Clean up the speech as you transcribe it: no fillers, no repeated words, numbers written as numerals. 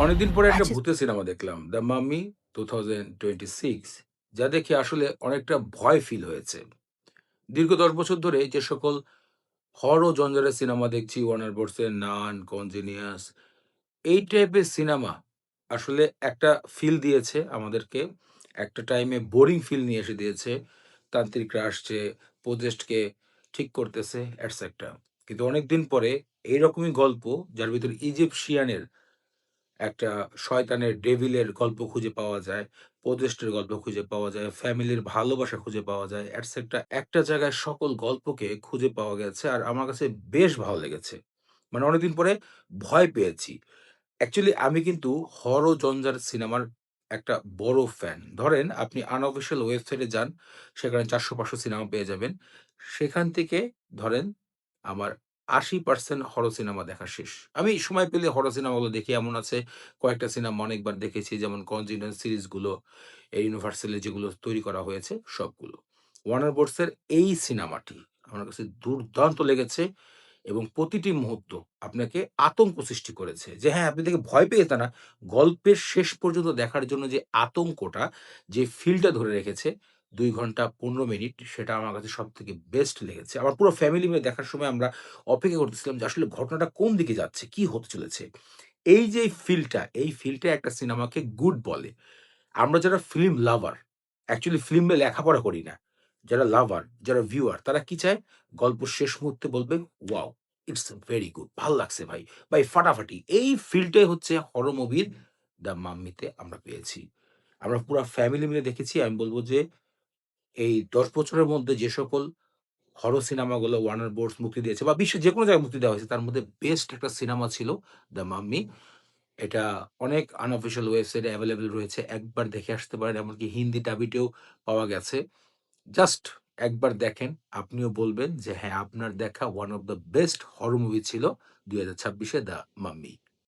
অনেকদিন পরে একটা আচ্ছা। ভূতের সিনেমা দেখলাম, 'দ্য মাম্মি' 2026 যা দেখে আসলে অনেকটা ভয় ফিল হয়েছে। দীর্ঘ ১০ বছর ধরে যে সকল হরর জনরার সিনেমা দেখছি, ওয়ার্নার ব্রোসের 'নান', 'কনজেনিয়াস' এই টাইপের সিনেমা আসলে একটা ফিল দিয়েছে আমাদেরকে। একটা টাইমে বোরিং ফিল নিয়ে এসে দিয়েছে। তান্ত্রিকরা আসছে, পোজেসড কে ঠিক করতেছে, এটসেট্রা। কিন্তু অনেকদিন পরে এইরকমই গল্প যার ভিতরে ইজিপশিয়ানের একটা শয়তানের ডেভিলের গল্প খুঁজে পাওয়া যায়, পোজেসড এর গল্প খুঁজে পাওয়া যায়, ফ্যামিলির ভালোবাসা খুঁজে পাওয়া যায়, এটসেট্রা। একটা জায়গায় সকল গল্পকে খুঁজে পাওয়া গেছে। আর আমার কাছে বেশ ভালো লেগেছে। মানে অনেকদিন পরে ভয় পেয়েছি। অ্যাকচুয়ালি আমি কিন্তু হরর জনরার সিনেমার একটা বড় ফ্যান। ধরেন আপনি আনঅফিসিয়াল ওয়েবসাইটে যান, সেখানে ৪০০-৫০০ সিনেমা পেয়ে যাবেন। সেখান থেকে ধরেন আমার ৮০% হরর সিনেমা দেখা শেষ। আমি সময় পেলে হরর সিনেমাগুলো দেখি। এমন আছে কয়েকটা সিনেমা অনেকবার দেখেছি যেমন 'কনজুরিং' সিরিজগুলো, ইউনিভার্সাল এর যেগুলো তৈরি করা হয়েছে সবগুলো। ওয়ার্নার ব্রোস এর এই সিনেমাটি আমার কাছে দুর্দান্ত লেগেছে। এবং প্রতিটি মুহূর্ত আপনাকে আতঙ্ক সৃষ্টি করেছে। যে হ্যাঁ, আপনি দেখে ভয় পেয়ে তা না, গল্পের শেষ পর্যন্ত দেখার জন্য যে আতঙ্কটা, যে ফিলটা ধরে রেখেছে ২ ঘন্টা ১৫ মিনিট সেটা আমার কাছে সবথেকে বেস্ট লেগেছে। আমার পুরো ফ্যামিলি মিলে দেখার সময় আমরা অপেক্ষা করতেছিলাম যে আসলে ঘটনাটা কোন দিকে যাচ্ছে, কি হতে চলেছে। এই যে ফিলটা, এই ফিলটা একটা সিনেমাকে গুড বলে। আমরা যারা ফিল্ম লাভার, অ্যাকচুয়ালি ফিল্মে লেখাপড়া করি না। যারা লাভার, যারা ভিউয়ার তারা কি চায়? গল্প শেষ মুহূর্তে বলবে, "ওয়াও! It's very good. ভাল লাগছে ভাই। ভাই ফাটাফাটি।" এই ফিলটাই হচ্ছে হরর মুভির 'দ্য মাম্মি'তে আমরা পেয়েছি। আমরা পুরা ফ্যামিলি মিলে দেখেছি। আমি বলব যে এই ১০ বছরের মধ্যে যে সকল হরর সিনেমাগুলো ওয়ার্নার ব্রোস মুক্তি দিয়েছে বা বিশ্বের যেকোনো জায়গায় মুক্তি দেওয়া হয়েছে তার মধ্যে বেস্ট একটা সিনেমা ছিল 'দ্য মাম্মি'। এটা অনেক আনঅফিসিয়াল ওয়েবসাইটে এভেইলেবল রয়েছে। একবার দেখে আসতে পারেন। এমনকি হিন্দি ডাবিটেও পাওয়া গেছে। জাস্ট একবার দেখেন। আপনিও বলবেন যে হ্যাঁ, আপনার দেখা one of the best horror movie ছিল ২০২৬ এ 'দ্য মাম্মি'।